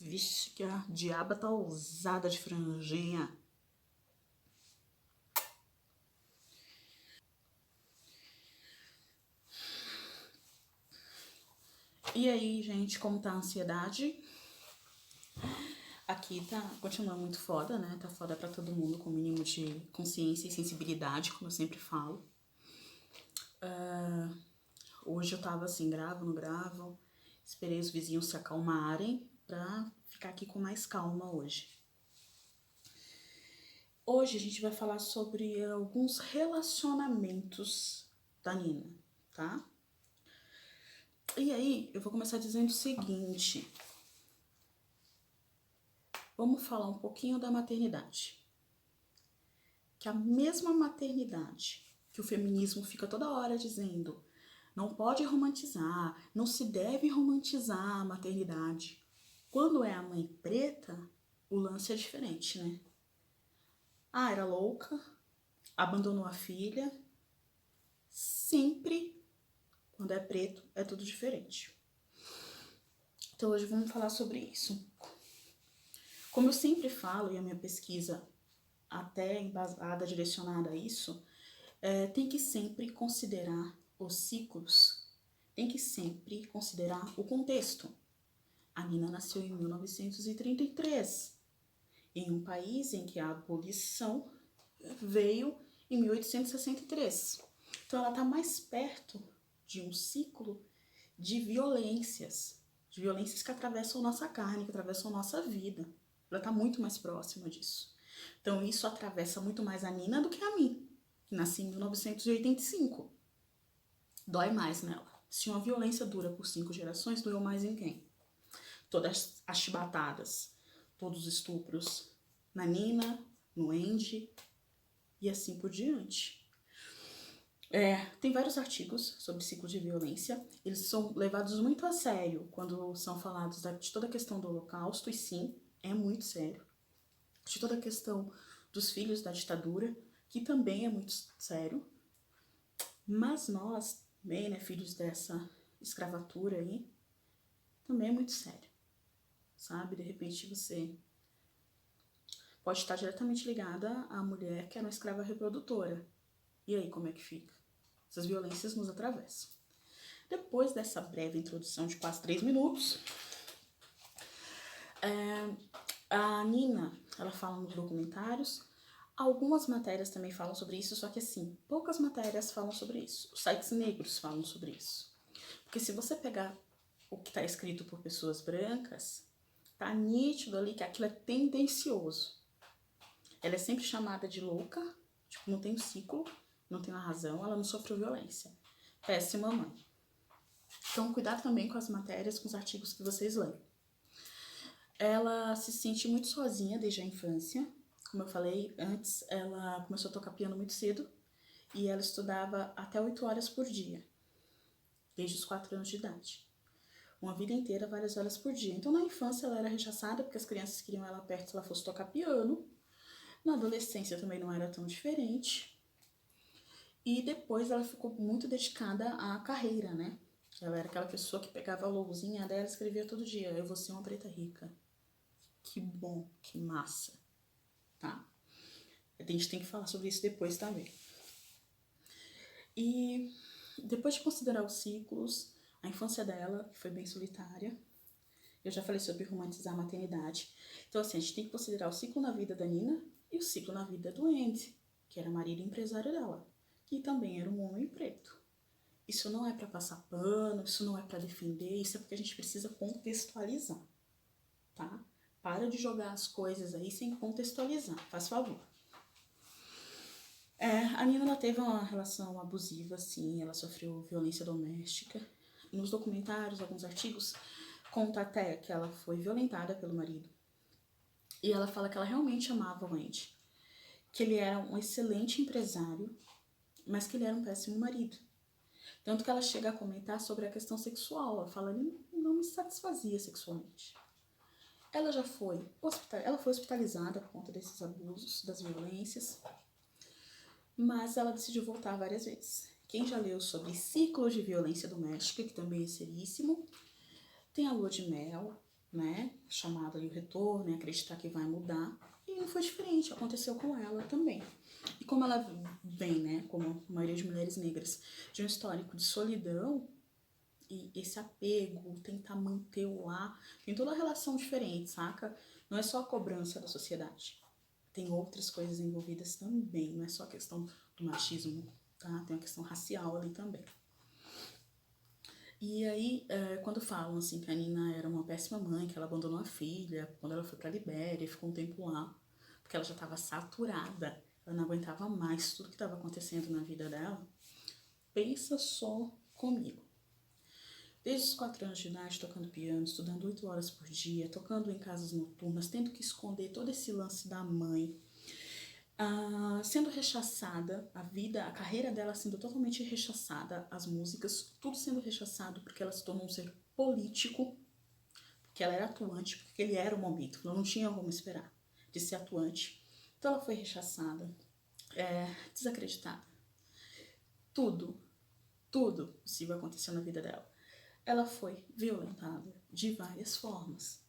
Vixe, que a diaba tá ousada de franjinha. E aí, gente, como tá a ansiedade? Aqui continua muito foda, né? Tá foda pra todo mundo, com o mínimo de consciência e sensibilidade, como eu sempre falo. Hoje eu tava assim, gravo, não gravo. Esperei os vizinhos se acalmarem pra ficar aqui com mais calma hoje. Hoje a gente vai falar sobre alguns relacionamentos da Nina, tá? E aí, eu vou começar dizendo o seguinte. Vamos falar um pouquinho da maternidade. Que a mesma maternidade que o feminismo fica toda hora dizendo não pode romantizar, não se deve romantizar a maternidade. Quando é a mãe preta, o lance é diferente, né? Ah, era louca, abandonou a filha. Sempre, quando é preto, é tudo diferente. Então hoje vamos falar sobre isso. Como eu sempre falo, e a minha pesquisa até embasada, direcionada a isso, tem que sempre considerar os ciclos, tem que sempre considerar o contexto. A Nina nasceu em 1933, em um país em que a abolição veio em 1863. Então ela está mais perto de um ciclo de violências que atravessam nossa carne, que atravessam nossa vida. Ela está muito mais próxima disso. Então isso atravessa muito mais a Nina do que a mim, que nasci em 1985. Dói mais nela. Se uma violência dura por 5 gerações, doeu mais em quem? Todas as chibatadas, todos os estupros na Nina, no Andy e assim por diante. Tem vários artigos sobre ciclo de violência. Eles são levados muito a sério quando são falados de toda a questão do Holocausto, e sim, é muito sério. De toda a questão dos filhos da ditadura, que também é muito sério. Mas nós, também, né, filhos dessa escravatura aí, também é muito sério. Sabe? De repente você pode estar diretamente ligada à mulher que era uma escrava reprodutora. E aí, como é que fica? Essas violências nos atravessam. Depois dessa breve introdução de quase 3 minutos, a Nina, ela fala nos documentários, algumas matérias também falam sobre isso, só que assim, poucas matérias falam sobre isso. Os sites negros falam sobre isso. Porque se você pegar o que está escrito por pessoas brancas, tá nítido ali que aquilo é tendencioso. Ela é sempre chamada de louca, tipo, não tem um ciclo, não tem uma razão, ela não sofreu violência. Péssima mãe. Então, cuidado também com as matérias, com os artigos que vocês leem. Ela se sente muito sozinha desde a infância. Como eu falei antes, ela começou a tocar piano muito cedo e ela estudava até 8 horas por dia, desde os 4 anos de idade. Uma vida inteira, várias horas por dia. Então, na infância, ela era rechaçada porque as crianças queriam ela perto se ela fosse tocar piano. Na adolescência também não era tão diferente. E depois ela ficou muito dedicada à carreira, né? Ela era aquela pessoa que pegava a lousinha dela e escrevia todo dia: eu vou ser uma preta rica. Que bom, que massa, tá? A gente tem que falar sobre isso depois também. E depois de considerar os ciclos, a infância dela foi bem solitária. Eu já falei sobre romantizar a maternidade. Então, assim, a gente tem que considerar o ciclo na vida da Nina e o ciclo na vida do Andy, que era marido e empresário dela, que também era um homem preto. Isso não é para passar pano, isso não é para defender, isso é porque a gente precisa contextualizar, tá? Para de jogar as coisas aí sem contextualizar, faz favor. A Nina, ela teve uma relação abusiva, sim, ela sofreu violência doméstica. Nos documentários, alguns artigos, conta até que ela foi violentada pelo marido. E ela fala que ela realmente amava o Andy, que ele era um excelente empresário, mas que ele era um péssimo marido. Tanto que ela chega a comentar sobre a questão sexual. Ela fala que ele não me satisfazia sexualmente. Ela foi hospitalizada por conta desses abusos, das violências, mas ela decidiu voltar várias vezes. Quem já leu sobre ciclos de violência doméstica, que também é seríssimo, tem a Lua de Mel, né? Chamado ali o retorno, e acreditar que vai mudar. E não foi diferente, aconteceu com ela também. E como ela vem, né, como a maioria de mulheres negras, de um histórico de solidão, e esse apego, tentar manter o lar, tem toda a relação diferente, saca? Não é só a cobrança da sociedade. Tem outras coisas envolvidas também, não é só a questão do machismo, tá? Tem uma questão racial ali também. E aí, quando falam assim que a Nina era uma péssima mãe, que ela abandonou a filha, quando ela foi pra Libéria, ficou um tempo lá, porque ela já estava saturada, ela não aguentava mais tudo que estava acontecendo na vida dela, pensa só comigo. Desde os 4 anos de idade, tocando piano, estudando 8 horas por dia, tocando em casas noturnas, tendo que esconder todo esse lance da mãe, sendo rechaçada, a carreira dela sendo totalmente rechaçada, as músicas, tudo sendo rechaçado porque ela se tornou um ser político, porque ela era atuante, porque ele era o momento, ela não tinha como esperar de ser atuante. Então ela foi rechaçada, desacreditada. Tudo possível aconteceu na vida dela. Ela foi violentada de várias formas,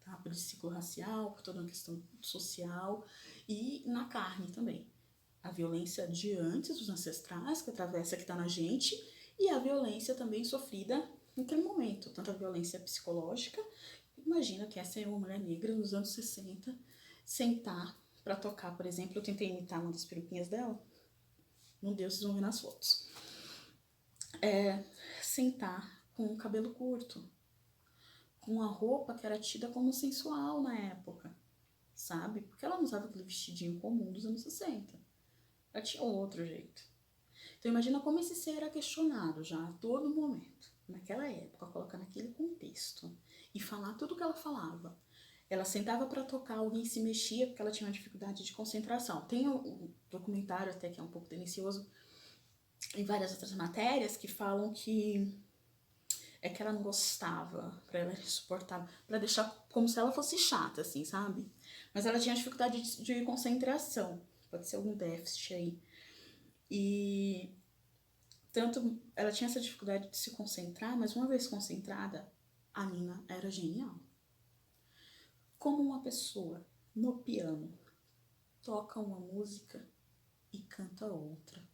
tá? Pelo ciclo racial, por toda uma questão social e na carne também. A violência de antes, dos ancestrais, que atravessa, que está na gente, e a violência também sofrida naquele momento, tanto a violência psicológica. Imagina que essa é uma mulher negra nos anos 60, sentar para tocar, por exemplo, eu tentei imitar uma das peruquinhas dela, não deu, vocês vão ver nas fotos. Sentar com o cabelo curto, com uma roupa que era tida como sensual na época, sabe? Porque ela não usava aquele vestidinho comum dos anos 60. Ela tinha outro jeito. Então imagina como esse ser era questionado já a todo momento, naquela época, colocar naquele contexto e falar tudo o que ela falava. Ela sentava para tocar, alguém se mexia porque ela tinha uma dificuldade de concentração. Tem um documentário até que é um pouco tendencioso em várias outras matérias que falam que que ela não gostava, pra ela suportar, pra deixar como se ela fosse chata, assim, sabe? Mas ela tinha dificuldade de concentração, pode ser algum déficit aí. E tanto ela tinha essa dificuldade de se concentrar, mas uma vez concentrada, a Nina era genial. Como uma pessoa no piano toca uma música e canta outra.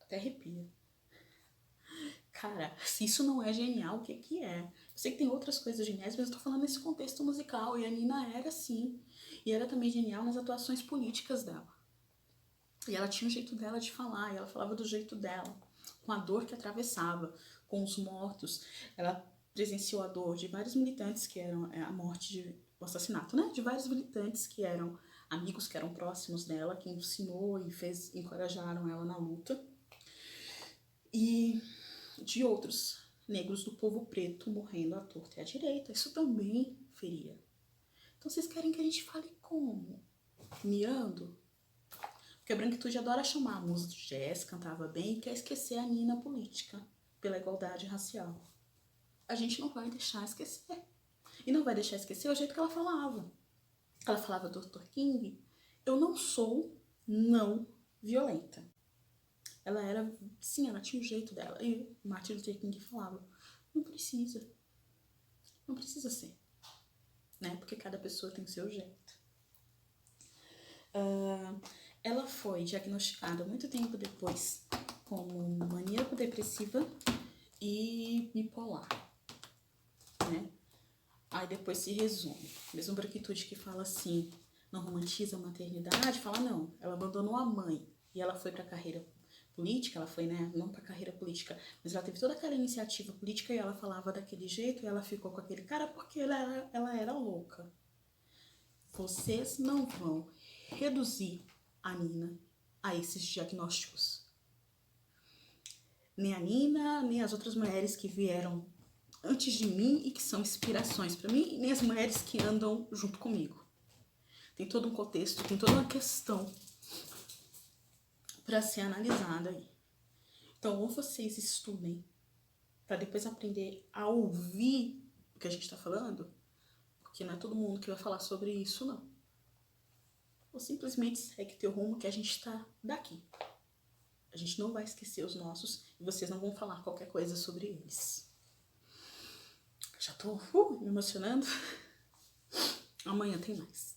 Até arrepia. Cara, se isso não é genial, o que que é? Eu sei que tem outras coisas geniais, mas eu tô falando nesse contexto musical. E a Nina era assim. E era também genial nas atuações políticas dela. E ela tinha o jeito dela de falar, e ela falava do jeito dela, com a dor que atravessava, com os mortos. Ela presenciou a dor de vários militantes que eram a morte, o assassinato, né? De vários militantes que eram amigos, que eram próximos dela, que ensinou e encorajaram ela na luta. E de outros negros do povo preto morrendo à torta e à direita. Isso também feria. Então vocês querem que a gente fale como? Miando? Porque a branquitude adora chamar a musa do jazz, cantava bem e quer esquecer a Nina política pela igualdade racial. A gente não vai deixar esquecer. E não vai deixar esquecer o jeito que ela falava. Ela falava, Dr. King, eu não sou não violenta. Ela era, sim, ela tinha o jeito dela. E Martin Luther King falava, não precisa ser, né? Porque cada pessoa tem o seu jeito. Ela foi diagnosticada muito tempo depois como maníaco-depressiva e bipolar, né? Aí depois se resume. Mesmo branquitude que fala assim, não romantiza a maternidade, fala não, ela abandonou a mãe e ela foi pra carreira política, ela foi, né, não pra carreira política, mas ela teve toda aquela iniciativa política e ela falava daquele jeito e ela ficou com aquele cara porque ela era louca. Vocês não vão reduzir a Nina a esses diagnósticos. Nem a Nina, nem as outras mulheres que vieram antes de mim e que são inspirações para mim, nem as mulheres que andam junto comigo. Tem todo um contexto, tem toda uma questão para ser analisada aí. Então, ou vocês estudem para depois aprender a ouvir o que a gente está falando, porque não é todo mundo que vai falar sobre isso, não. Ou simplesmente segue teu rumo que a gente está daqui. A gente não vai esquecer os nossos e vocês não vão falar qualquer coisa sobre eles. Já tô me emocionando. Amanhã tem mais.